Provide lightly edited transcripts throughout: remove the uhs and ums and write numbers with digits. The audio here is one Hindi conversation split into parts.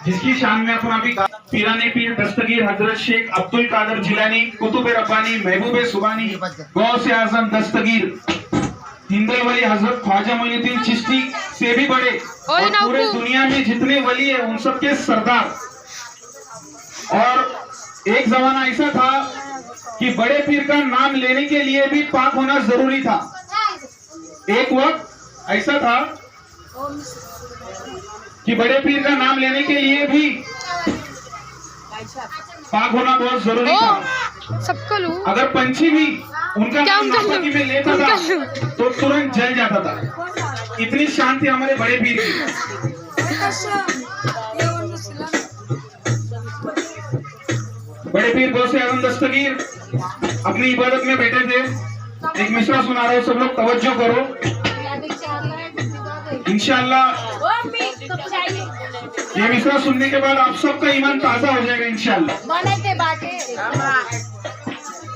जिसकी शान में अपन अभी पीराने पीर दस्तगीर हजरत शेख अब्दुल कादर जिलानी कुतुब रब्बानी महबूब सुबानी गौसे आजम दस्तगीर हिंदल वली हजरत ख्वाजा मोइनुद्दीन चिश्ती से भी बड़े और पूरे दुनिया में जितने वली है उन सब के सरदार। और एक जमाना ऐसा था कि बड़े पीर का नाम लेने के लिए भी पाक होना जरूरी था। एक वक्त ऐसा था कि बड़े पीर का नाम लेने के लिए भी पाक होना बहुत जरूरी था। सबको लूं। अगर पंछी भी उनका नाम नापाकी में लेता था तो तुरंत जल जाता था। इतनी शांति हमारे बड़े पीर की। बड़े पीर गौसे आजम दस्तगीर अपनी इबादत में बैठे थे। एक मिसरा सुना रहा हूं, सब लोग तवज्जो करो। इंशाअल्लाह ये मिसरा सुनने के बाद आप सबका ईमान ताजा हो जाएगा इंशाअल्लाह।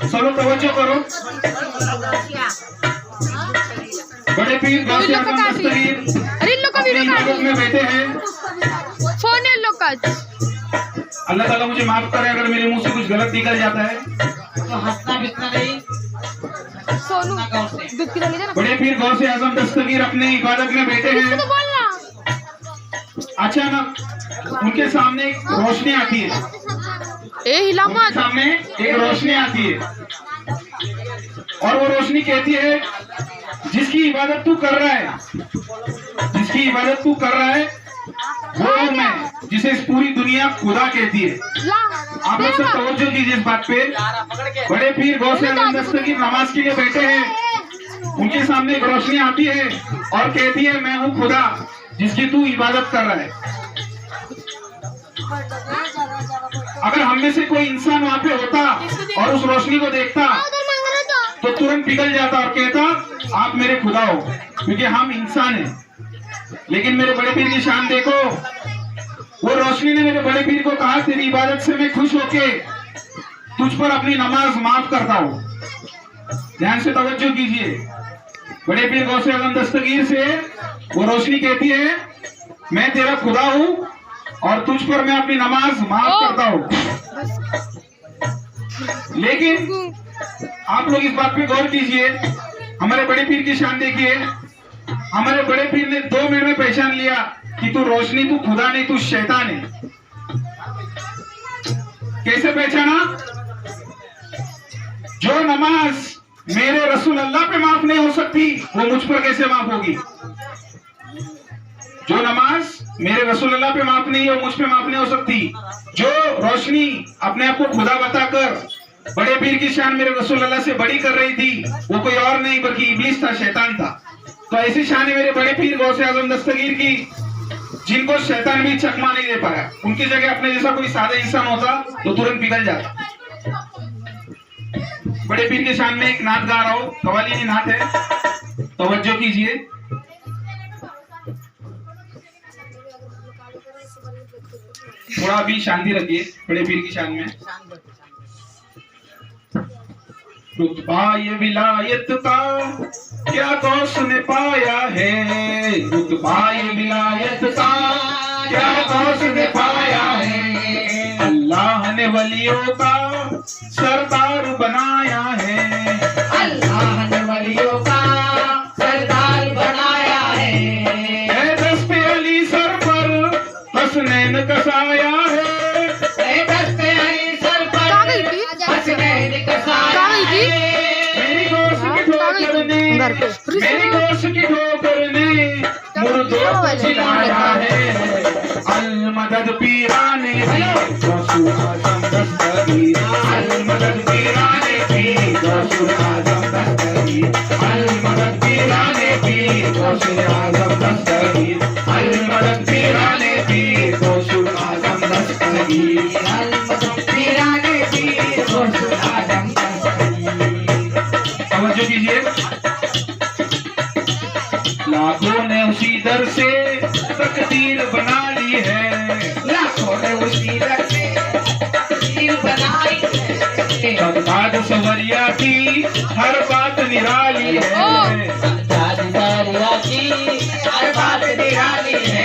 सब लोग तवज्जो करो। बड़े पीर गौसे आजम दस्तगीर अपनी इबादत में बैठे हैं। अल्लाह ताला मुझे माफ करे अगर मेरे मुंह से कुछ गलत निकल जाता है तो हंसना बिकना नहीं। बड़े पीर गौसे आजम दस्तगीर अपने इबादत में बैठे हैं। अचानक उनके सामने एक रोशनी आती है। उनके सामने एक रोशनी आती है और वो रोशनी कहती है जिसकी इबादत तू कर रहा है, जिसकी इबादत तू कर रहा है वो हूं मैं, जिसे इस पूरी दुनिया खुदा कहती है। आप लोग सब तवज्जो कीजिए इस बात पे। बड़े पीर गौसे आजम दस्तगीर नमाज के लिए बैठे हैं। उनके सामने एक रोशनी आती है और कहती है मैं हूँ खुदा जिसकी तू इबादत कर रहा है। अगर हम में से कोई इंसान वहाँ पे होता और उस रोशनी को देखता तो तुरंत पिघल जाता और कहता आप मेरे खुदा हो, क्योंकि हम इंसान हैं। लेकिन मेरे बड़े पीर की शान देखो। वो रोशनी ने मेरे बड़े पीर को कहा तेरी इबादत से मैं खुश होके तुझ पर अपनी नमाज माफ करता हूँ। ध्यान से तवज्जो कीजिए। बड़े पीर गौसे आजम दस्तगीर से वो रोशनी कहती है मैं तेरा खुदा हूँ और तुझ पर मैं अपनी नमाज माफ करता हूँ। लेकिन आप लोग इस बात पे गौर कीजिए। हमारे बड़े पीर की शान देखिए। हमारे बड़े पीर ने 2 मिनट में पहचान लिया कि तू रोशनी, तू खुदा नहीं, तू शैतान है। कैसे पहचाना? जो नमाज मेरे रसूल अल्लाह पे माफ नहीं हो सकती वो मुझ पर कैसे माफ होगी? जो नमाज मेरे रसूल अल्लाह पे माफ नहीं है मुझ पे माफ नहीं हो सकती। जो रोशनी अपने आप को खुदा बताकर बड़े पीर की शान मेरे रसूल अल्लाह से बड़ी कर रही थी वो कोई और नहीं बल्कि इब्लीस था, शैतान था। तो ऐसी शान है मेरे बड़े पीर गौसे आजम दस्तगीर की जिनको शैतान भी चकमा नहीं दे पाया। उनकी जगह अपने जैसा कोई सादा इंसान होता तो तुरंत पिघल जाता। बड़े पीर की शान में एक नात गा रहा हूं, कवाली नात है, तवज्जो कीजिए। थोड़ा भी शांति रखिए बड़े पीर की शान में। रुतबा ये विलायत का क्या गौस ने पाया है, रुतबा ये विलायत का क्या गौस ने पाया है। अल्लाह ने वलियों का सरदार बनाया है, अल्लाह ने वलियों का सरदार बनाया है। दस्ते अली सर पर हसनैन कसाया है, दस्ते अली सर पर हसनैन कसाया है। मेरी गोश की ठोकर ने मुर्दों को जिलाया है। अल मदद पीराने की गौसुल आजम दस्तगीर, अल मदद पीराने की गौसुल आजम दस्तगीर, अल मदद पीराने की गौसुल आजम दस्तगीर, अल मदद पीराने की गौसुल आजम दस्तगीर, अल मदद पीराने की गौसुल आजम दस्तगीर। समझो कीजिए। लाखों ने उसी दर से तकदीर बना ली है, लाखों ने उसी दर से तकदीर बनाई है। बगदाद सवरिया की हर बात निराली है, बगदाद सवरिया की हर बात निराली है।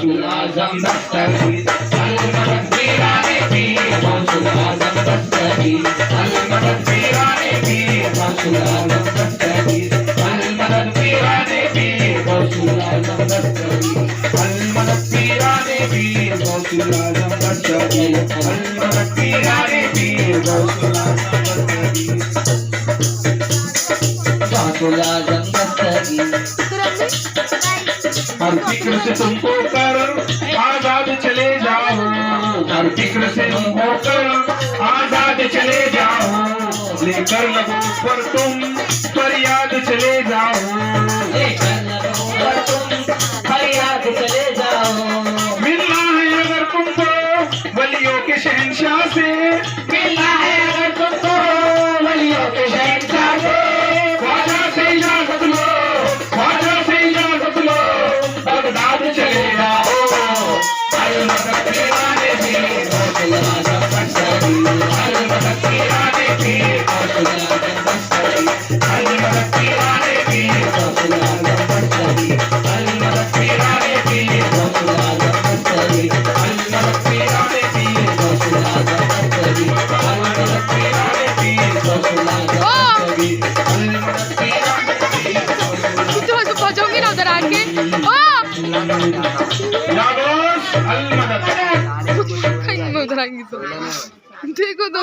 गौसुल आजम दस्तगीर, अल मदद पीराने पीर गौसुल आजम दस्तगीर, अल मदद पीराने पीर गौसुल आजम दस्तगीर, अल मदद पीराने पीर गौसुल आजम दस्तगीर, अल मदद पीराने पीर गौसुल आजम दस्तगीर, अल मदद पीराने पीर गौसुल आजम दस्तगीर, गौसुल आजम दस्तगीर। हर फिक्र से तुम होकर आजाद चले जाओ, हर फिक्र से तुम होकर आजाद चले जाओ, लेकर लगो पर तुम फरियाद चले जाओ, लेकर लगो पर तुम फरियाद चले जाओ, मिलना है अगर तुमको वलियों के शहंशाह से, मिलना है अगर तुमको वलियों के शहंशाह से, ख्वाजा से इजाजत लो, ख्वाजा से इजाजत लो, बगदाद चले जाओ, अल मदद पीराने पीर गौसुल आजम दस्तगीर, अल मदद पीराने पीर गौसुल आजम दस्तगीर, अल मदद पीराने पीर गौसुल आजम दस्तगीर, अल मदद पीराने पीर गौसुल आजम दस्तगीर, अल मदद पीराने पीर गौसुल आजम दस्तगीर, अल मदद पीराने पीर गौसुल आजम दस्तगीर, अल मदद पीराने पीर गौसुल तो पहुंचोगी ना उधर आके या दोस्त अल मदद। कहीं मैं उधर आएंगी तो देखो तो